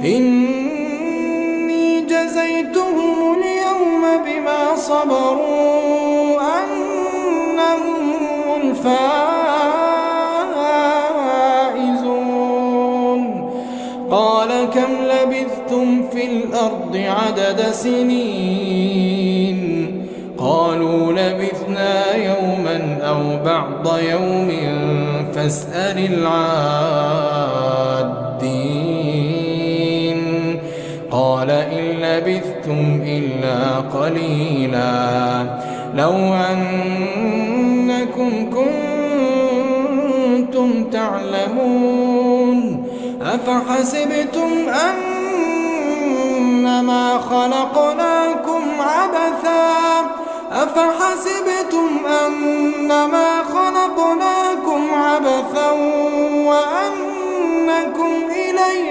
إني جزيتهم اليوم بما صبروا أنهم هم الفائزون. قال كم لبثتم في الأرض عدد سنين؟ قالوا لبثنا يوما أو بعض يوم فاسأل العادين. قال إن لبثتم إلا قليلا لو أنكم كنتم تعلمون. أفحسبتم أنما خلقناكم عبثا وأنكم إلينا